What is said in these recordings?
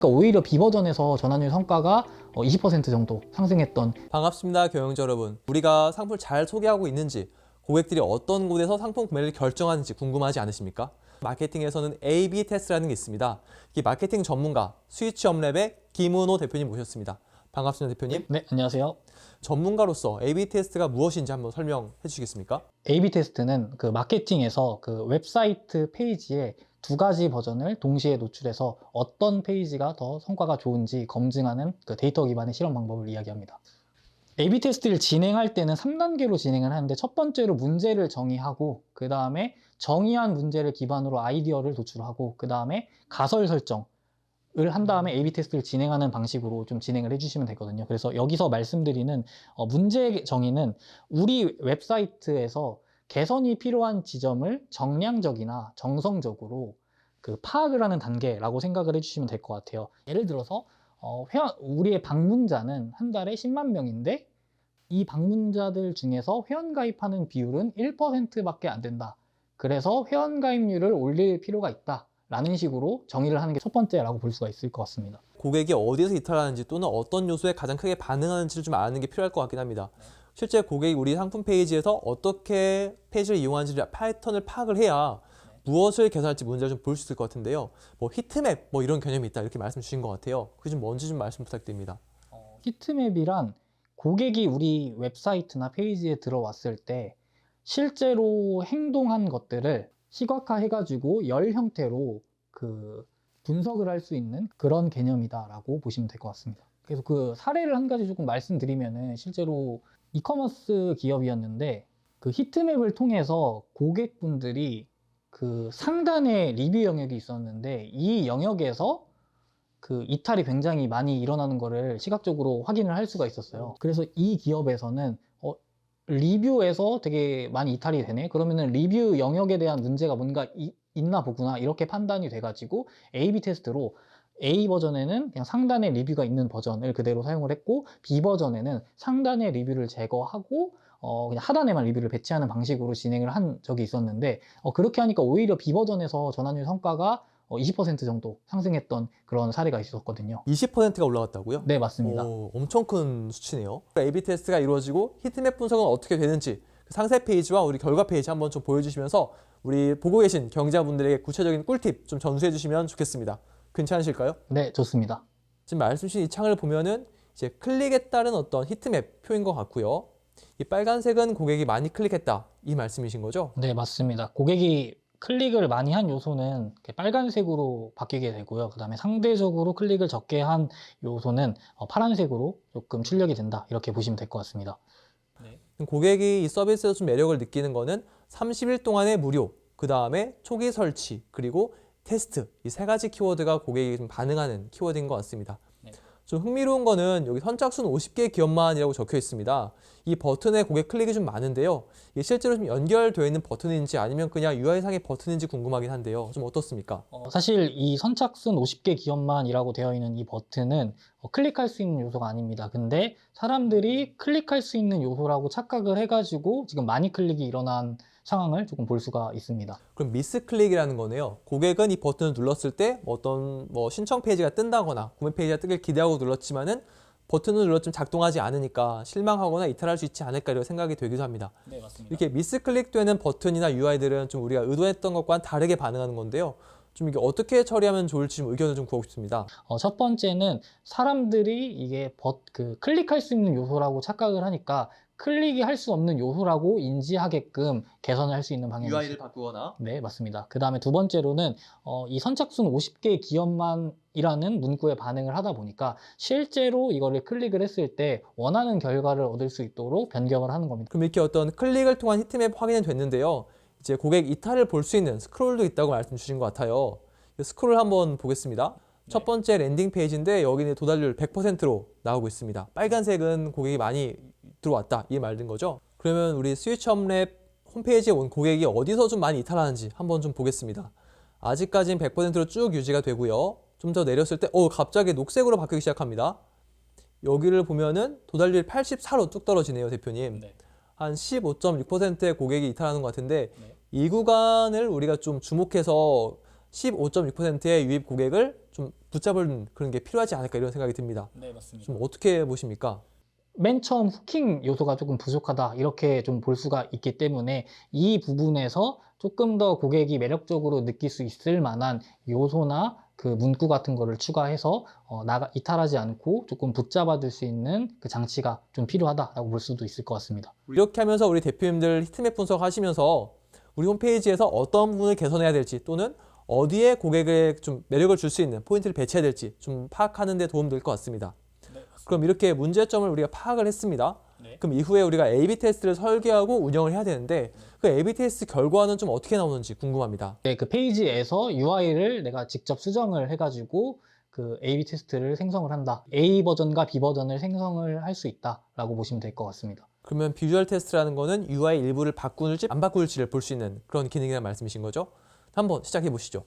그러니까 오히려 비버전에서 전환율 성과가 20% 정도 상승했던. 반갑습니다, 경영자 여러분. 우리가 상품을 잘 소개하고 있는지, 고객들이 어떤 곳에서 상품 구매를 결정하는지 궁금하지 않으십니까? 마케팅에서는 A/B 테스트라는 게 있습니다. 이 마케팅 전문가 스위치업랩의 김은호 대표님 모셨습니다. 반갑습니다, 대표님. 네, 안녕하세요. 전문가로서 A/B 테스트가 무엇인지 한번 설명해 주시겠습니까? A/B 테스트는 그 마케팅에서 그 웹사이트 페이지에 두 가지 버전을 동시에 노출해서 어떤 페이지가 더 성과가 좋은지 검증하는 그 데이터 기반의 실험 방법을 이야기합니다. A/B 테스트를 진행할 때는 3단계로 진행을 하는데, 첫 번째로 문제를 정의하고, 그 다음에 정의한 문제를 기반으로 아이디어를 도출하고, 그 다음에 가설 설정을 한 다음에 A/B 테스트를 진행하는 방식으로 좀 진행을 해주시면 되거든요. 그래서 여기서 말씀드리는 문제 정의는 우리 웹사이트에서 개선이 필요한 지점을 정량적이나 정성적으로 그 파악을 하는 단계라고 생각을 해주시면 될 것 같아요. 예를 들어서 우리의 방문자는 한 달에 10만 명인데 이 방문자들 중에서 회원 가입하는 비율은 1%밖에 안 된다. 그래서 회원 가입률을 올릴 필요가 있다. 라는 식으로 정의를 하는 게 첫 번째라고 볼 수가 있을 것 같습니다. 고객이 어디에서 이탈하는지 또는 어떤 요소에 가장 크게 반응하는지를 좀 아는 게 필요할 것 같긴 합니다. 실제 고객이 우리 상품 페이지에서 어떻게 페이지를 이용하는지 패턴을 파악을 해야 무엇을 개선할지 문제를 좀 볼 수 있을 것 같은데요. 뭐 히트맵 뭐 이런 개념이 있다 이렇게 말씀 주신 것 같아요. 그게 좀 뭔지 좀 말씀 부탁드립니다. 히트맵이란 고객이 우리 웹사이트나 페이지에 들어왔을 때 실제로 행동한 것들을 시각화해가지고 열 형태로 그 분석을 할 수 있는 그런 개념이다라고 보시면 될 것 같습니다. 그래서 그 사례를 한 가지 조금 말씀드리면은, 실제로 이커머스 기업이었는데 그 히트맵을 통해서 고객분들이 그 상단에 리뷰 영역이 있었는데 이 영역에서 그 이탈이 굉장히 많이 일어나는 거를 시각적으로 확인을 할 수가 있었어요. 그래서 이 기업에서는 리뷰에서 되게 많이 이탈이 되네? 그러면은 리뷰 영역에 대한 문제가 뭔가 있나 보구나, 이렇게 판단이 돼가지고 A/B 테스트로 A 버전에는 그냥 상단에 리뷰가 있는 버전을 그대로 사용을 했고, B 버전에는 상단에 리뷰를 제거하고 그냥 하단에만 리뷰를 배치하는 방식으로 진행을 한 적이 있었는데, 그렇게 하니까 오히려 B 버전에서 전환율 성과가 20% 정도 상승했던 그런 사례가 있었거든요. 20%가 올라갔다고요? 네, 맞습니다. 엄청 큰 수치네요. A/B 테스트가 이루어지고 히트맵 분석은 어떻게 되는지 그 상세 페이지와 우리 결과 페이지 한번 좀 보여주시면서 우리 보고 계신 경자분들에게 구체적인 꿀팁 좀 전수해 주시면 좋겠습니다. 괜찮으실까요? 네, 좋습니다. 지금 말씀 주신 이 창을 보면은 이제 클릭에 따른 어떤 히트맵 표인 것 같고요. 이 빨간색은 고객이 많이 클릭했다 이 말씀이신 거죠? 네, 맞습니다. 고객이 클릭을 많이 한 요소는 이렇게 빨간색으로 바뀌게 되고요. 그 다음에 상대적으로 클릭을 적게 한 요소는 파란색으로 조금 출력이 된다, 이렇게 보시면 될 것 같습니다. 고객이 이 서비스에서 좀 매력을 느끼는 거는 30일 동안의 무료, 그 다음에 초기 설치, 그리고 테스트, 이 세 가지 키워드가 고객이 좀 반응하는 키워드인 것 같습니다. 네. 좀 흥미로운 거는 여기 선착순 50개 기업만이라고 적혀 있습니다. 이 버튼에 고객 클릭이 좀 많은데요. 이게 실제로 좀 연결되어 있는 버튼인지 아니면 그냥 UI상의 버튼인지 궁금하긴 한데요. 좀 어떻습니까? 사실 이 선착순 50개 기업만이라고 되어 있는 이 버튼은 클릭할 수 있는 요소가 아닙니다. 근데 사람들이 클릭할 수 있는 요소라고 착각을 해가지고 지금 많이 클릭이 일어난 상황을 조금 볼 수가 있습니다. 그럼 미스클릭이라는 거네요. 고객은 이 버튼을 눌렀을 때 어떤 신청 페이지가 뜬다거나 구매 페이지가 뜨길 기대하고 눌렀지만은 버튼을 눌렀지만 작동하지 않으니까 실망하거나 이탈할 수 있지 않을까 이런 생각이 되기도 합니다. 네, 맞습니다. 이렇게 미스클릭되는 버튼이나 UI들은 좀 우리가 의도했던 것과는 다르게 반응하는 건데요. 좀 이게 어떻게 처리하면 좋을지 좀 의견을 좀 구하고 싶습니다. 첫 번째는 사람들이 이게 클릭할 수 있는 요소라고 착각을 하니까 클릭이 할 수 없는 요소라고 인지하게끔 개선을 할 수 있는 방향이 UI를 바꾸거나. 네, 맞습니다. 그 다음에 두 번째로는 이 선착순 50개 기업만이라는 문구에 반응을 하다 보니까 실제로 이거를 클릭을 했을 때 원하는 결과를 얻을 수 있도록 변경을 하는 겁니다. 그럼 이렇게 어떤 클릭을 통한 히트맵 확인이 됐는데요. 이제 고객 이탈을 볼 수 있는 스크롤도 있다고 말씀 주신 것 같아요. 스크롤 한번 보겠습니다. 첫 번째 랜딩 페이지인데 여기는 도달률 100%로 나오고 있습니다. 빨간색은 고객이 많이 들어왔다 이 말인 거죠. 그러면 우리 스위치업랩 홈페이지에 온 고객이 어디서 좀 많이 이탈하는지 한번 좀 보겠습니다. 아직까지는 100%로 쭉 유지가 되고요. 좀 더 내렸을 때 갑자기 녹색으로 바뀌기 시작합니다. 여기를 보면은 도달률 84로 뚝 떨어지네요, 대표님. 네. 한 15.6%의 고객이 이탈하는 것 같은데 네. 이 구간을 우리가 좀 주목해서 15.6%의 유입 고객을 좀 좀 붙잡은 그런 게 필요하지 않을까 이런 생각이 듭니다. 네, 맞습니다. 좀 어떻게 보십니까? 맨 처음 후킹 요소가 조금 부족하다 이렇게 좀 볼 수가 있기 때문에 이 부분에서 조금 더 고객이 매력적으로 느낄 수 있을 만한 요소나 그 문구 같은 거를 추가해서 이탈하지 않고 조금 붙잡아둘 수 있는 그 장치가 좀 필요하다라고 볼 수도 있을 것 같습니다. 이렇게 하면서 우리 대표님들 히트맵 분석하시면서 우리 홈페이지에서 어떤 부분을 개선해야 될지 또는 어디에 고객에 좀 매력을 줄 수 있는 포인트를 배치해야 될지 좀 파악하는 데 도움될 것 같습니다. 네, 그럼 이렇게 문제점을 우리가 파악을 했습니다. 네. 그럼 이후에 우리가 A/B 테스트를 설계하고 운영을 해야 되는데 그 A/B 테스트 결과는 좀 어떻게 나오는지 궁금합니다. 네, 그 페이지에서 UI를 내가 직접 수정을 해가지고 그 A/B 테스트를 생성을 한다. A 버전과 B 버전을 생성을 할 수 있다라고 보시면 될 것 같습니다. 그러면 비주얼 테스트라는 거는 UI 일부를 바꾸는지 안 바꿀지를 볼 수 있는 그런 기능이라는 말씀이신 거죠? 한번 시작해 보시죠.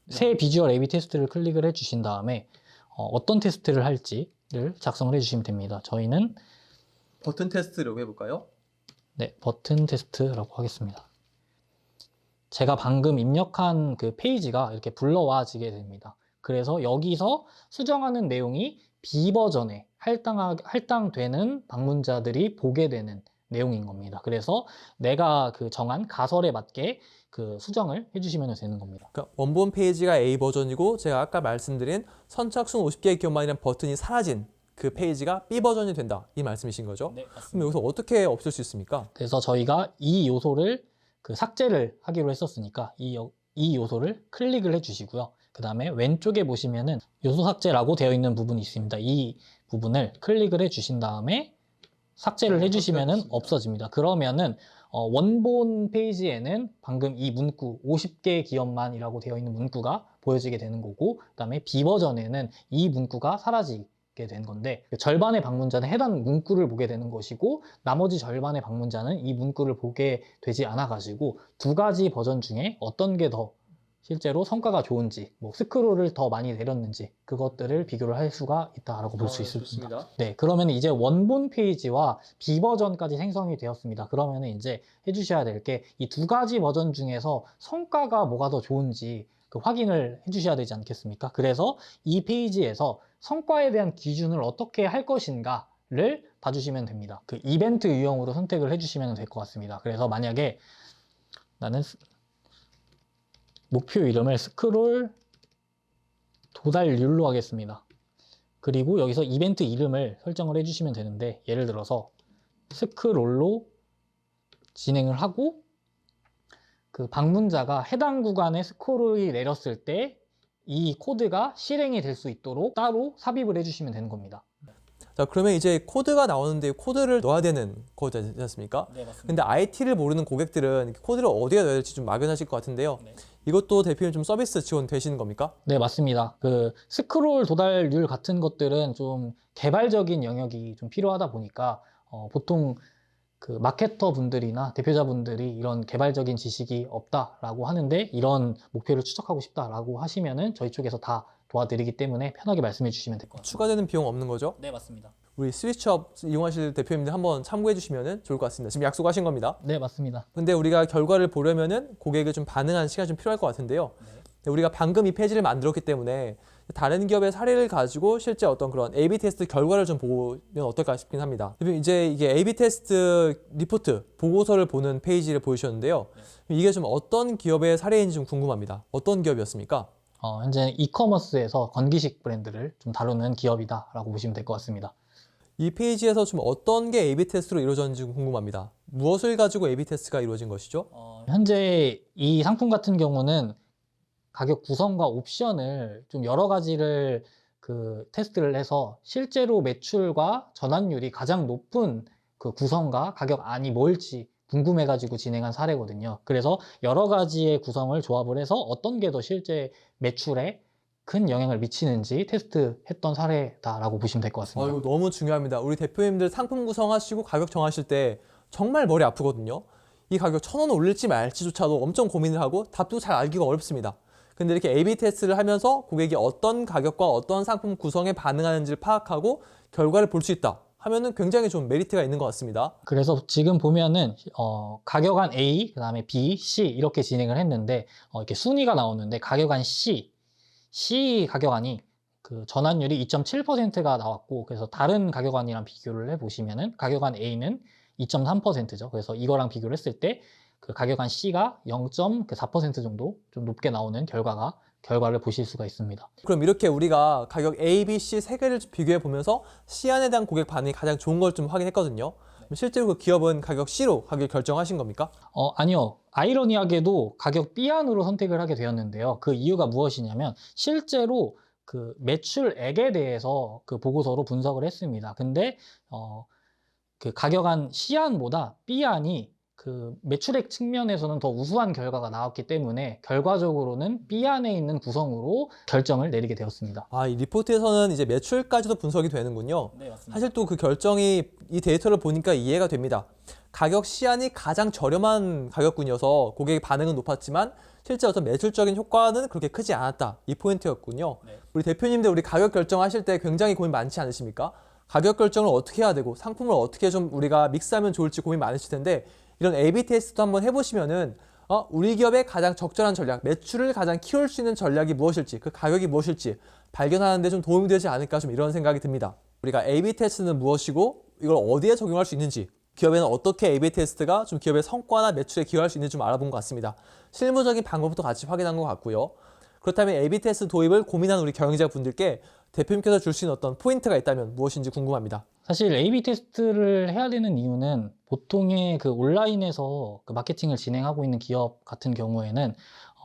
새 비주얼 A/B 테스트를 클릭을 해주신 다음에 어떤 테스트를 할지를 작성을 해주시면 됩니다. 저희는 버튼 테스트를 해볼까요? 네, 버튼 테스트라고 하겠습니다. 제가 방금 입력한 그 페이지가 이렇게 불러와지게 됩니다. 그래서 여기서 수정하는 내용이 B 버전에 할당되는 방문자들이 보게 되는 내용인 겁니다. 그래서 내가 그 정한 가설에 맞게 그 수정을 해주시면 되는 겁니다. 그러니까 원본 페이지가 A 버전이고 제가 아까 말씀드린 선착순 50개 기업만이라는 버튼이 사라진 그 페이지가 B 버전이 된다 이 말씀이신 거죠? 네, 그럼 여기서 어떻게 없앨 수 있습니까? 그래서 저희가 이 요소를 그 삭제를 하기로 했었으니까 이 요소를 클릭을 해주시고요. 그 다음에 왼쪽에 보시면은 요소 삭제라고 되어 있는 부분이 있습니다. 이 부분을 클릭을 해주신 다음에 삭제를 해주시면은 없어집니다. 그러면은 원본 페이지에는 방금 이 문구 50개 기업만이라고 되어 있는 문구가 보여지게 되는 거고, 그 다음에 B 버전에는 이 문구가 사라지게 된 건데, 절반의 방문자는 해당 문구를 보게 되는 것이고 나머지 절반의 방문자는 이 문구를 보게 되지 않아 가지고 두 가지 버전 중에 어떤 게 더 실제로 성과가 좋은지, 뭐 스크롤을 더 많이 내렸는지 그것들을 비교를 할 수가 있다라고 볼 수 있습니다. 좋습니다. 네, 그러면 이제 원본 페이지와 B 버전까지 생성이 되었습니다. 그러면 이제 해주셔야 될 게 이 두 가지 버전 중에서 성과가 뭐가 더 좋은지 그 확인을 해주셔야 되지 않겠습니까? 그래서 이 페이지에서 성과에 대한 기준을 어떻게 할 것인가를 봐주시면 됩니다. 그 이벤트 유형으로 선택을 해주시면 될 것 같습니다. 그래서 만약에 나는 목표 이름을 스크롤 도달률로 하겠습니다. 그리고 여기서 이벤트 이름을 설정을 해주시면 되는데, 예를 들어서 스크롤로 진행을 하고 그 방문자가 해당 구간에 스크롤이 내렸을 때 이 코드가 실행이 될 수 있도록 따로 삽입을 해주시면 되는 겁니다. 자, 그러면 이제 코드가 나오는데 코드를 넣어야 되는 거지 않습니까? 네, 맞습니다. 근데 IT를 모르는 고객들은 코드를 어디에 넣어야 될지 좀 막연하실 것 같은데요. 네. 이것도 대표님 좀 서비스 지원 되시는 겁니까? 네, 맞습니다. 그 스크롤 도달률 같은 것들은 좀 개발적인 영역이 좀 필요하다 보니까 보통 그 마케터 분들이나 대표자분들이 이런 개발적인 지식이 없다라고 하는데, 이런 목표를 추적하고 싶다라고 하시면은 저희 쪽에서 다 도와드리기 때문에 편하게 말씀해 주시면 될 것 같습니다. 추가되는 비용 없는 거죠? 네, 맞습니다. 우리 스위치업 이용하실 대표님들 한번 참고해 주시면 좋을 것 같습니다. 지금 약속하신 겁니다. 네, 맞습니다. 근데 우리가 결과를 보려면은 고객을 좀 반응하는 시간이 좀 필요할 것 같은데요. 근데 우리가 방금 이 페이지를 만들었기 때문에 다른 기업의 사례를 가지고 실제 어떤 그런 A/B 테스트 결과를 좀 보면 어떨까 싶긴 합니다. 대표님, 이제 이게 A/B 테스트 리포트 보고서를 보는 페이지를 보여주셨는데요. 이게 좀 어떤 기업의 사례인지 좀 궁금합니다. 어떤 기업이었습니까? 현재 이커머스에서 건기식 브랜드를 좀 다루는 기업이다라고 보시면 될 것 같습니다. 이 페이지에서 좀 어떤 게 A/B 테스트로 이루어졌는지 궁금합니다. 무엇을 가지고 A/B 테스트가 이루어진 것이죠? 현재 이 상품 같은 경우는 가격 구성과 옵션을 좀 여러 가지를 그 테스트를 해서 실제로 매출과 전환율이 가장 높은 그 구성과 가격안이 뭘지 궁금해가지고 진행한 사례거든요. 그래서 여러 가지의 구성을 조합을 해서 어떤 게 더 실제 매출에 큰 영향을 미치는지 테스트했던 사례다라고 보시면 될 것 같습니다. 이거 너무 중요합니다. 우리 대표님들 상품 구성하시고 가격 정하실 때 정말 머리 아프거든요. 이 가격 1,000원 올릴지 말지조차도 엄청 고민을 하고 답도 잘 알기가 어렵습니다. 근데 이렇게 A/B 테스트를 하면서 고객이 어떤 가격과 어떤 상품 구성에 반응하는지를 파악하고 결과를 볼 수 있다 하면은 굉장히 좀 메리트가 있는 것 같습니다. 그래서 지금 보면은 가격안 A, 그다음에 B, C 이렇게 진행을 했는데 이렇게 순위가 나오는데 가격안 C 가격안이 그 전환율이 2.7%가 나왔고, 그래서 다른 가격안이랑 비교를 해보시면은 가격안 A는 2.3%죠. 그래서 이거랑 비교를 했을 때 그 가격안 C가 0.4% 정도 좀 높게 나오는 결과를 보실 수가 있습니다. 그럼 이렇게 우리가 가격 A, B, C 세 개를 비교해 보면서 C안에 대한 고객 반응이 가장 좋은 걸 좀 확인했거든요. 실제로 그 기업은 가격 C로 가격 결정하신 겁니까? 아니요. 아이러니하게도 가격 B안으로 선택을 하게 되었는데요. 그 이유가 무엇이냐면 실제로 그 매출액에 대해서 그 보고서로 분석을 했습니다. 근데 그 가격안 C안보다 B안이 그 매출액 측면에서는 더 우수한 결과가 나왔기 때문에 결과적으로는 B안에 있는 구성으로 결정을 내리게 되었습니다. 아, 이 리포트에서는 이제 매출까지도 분석이 되는군요. 네, 맞습니다. 사실 또 그 결정이 이 데이터를 보니까 이해가 됩니다. 가격 C안이 가장 저렴한 가격군이어서 고객의 반응은 높았지만 실제 어떤 매출적인 효과는 그렇게 크지 않았다. 이 포인트였군요. 네. 우리 대표님들 우리 가격 결정하실 때 굉장히 고민 많지 않으십니까? 가격 결정을 어떻게 해야 되고 상품을 어떻게 좀 우리가 믹스하면 좋을지 고민 많으실 텐데 이런 A/B 테스트도 한번 해보시면은 우리 기업의 가장 적절한 전략, 매출을 가장 키울 수 있는 전략이 무엇일지, 그 가격이 무엇일지 발견하는 데 좀 도움이 되지 않을까 좀 이런 생각이 듭니다. 우리가 A/B 테스트는 무엇이고 이걸 어디에 적용할 수 있는지, 기업에는 어떻게 A/B 테스트가 좀 기업의 성과나 매출에 기여할 수 있는지 좀 알아본 것 같습니다. 실무적인 방법도 같이 확인한 것 같고요. 그렇다면 A/B 테스트 도입을 고민한 우리 경영자분들께 대표님께서 줄 수 있는 어떤 포인트가 있다면 무엇인지 궁금합니다. 사실 A/B 테스트를 해야 되는 이유는 보통의 그 온라인에서 그 마케팅을 진행하고 있는 기업 같은 경우에는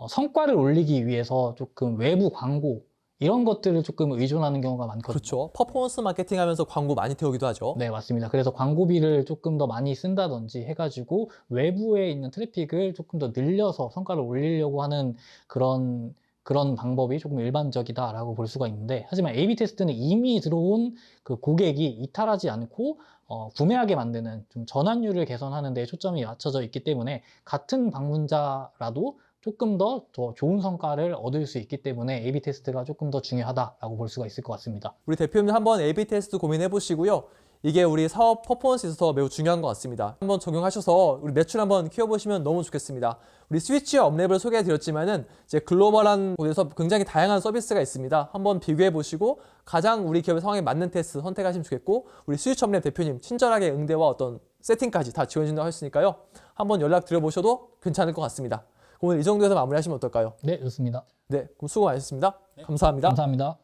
성과를 올리기 위해서 조금 외부 광고 이런 것들을 조금 의존하는 경우가 많거든요. 그렇죠. 퍼포먼스 마케팅 하면서 광고 많이 태우기도 하죠. 네, 맞습니다. 그래서 광고비를 조금 더 많이 쓴다든지 해가지고 외부에 있는 트래픽을 조금 더 늘려서 성과를 올리려고 하는 그런 방법이 조금 일반적이다라고 볼 수가 있는데, 하지만 A/B 테스트는 이미 들어온 그 고객이 이탈하지 않고 구매하게 만드는 좀 전환율을 개선하는 데 초점이 맞춰져 있기 때문에 같은 방문자라도 조금 더 좋은 성과를 얻을 수 있기 때문에 A/B 테스트가 조금 더 중요하다라고 볼 수가 있을 것 같습니다. 우리 대표님 한번 A/B 테스트 고민해 보시고요. 이게 우리 사업 퍼포먼스에 있어서 매우 중요한 것 같습니다. 한번 적용하셔서 우리 매출 한번 키워보시면 너무 좋겠습니다. 우리 스위치와 업랩을 소개해 드렸지만은 이제 글로벌한 곳에서 굉장히 다양한 서비스가 있습니다. 한번 비교해 보시고 가장 우리 기업의 상황에 맞는 테스트 선택하시면 좋겠고, 우리 스위치 업랩 대표님 친절하게 응대와 어떤 세팅까지 다 지원해준다고 했으니까요. 한번 연락 드려보셔도 괜찮을 것 같습니다. 오늘 이 정도에서 마무리하시면 어떨까요? 네, 좋습니다. 네, 그럼 수고 많으셨습니다. 감사합니다. 감사합니다.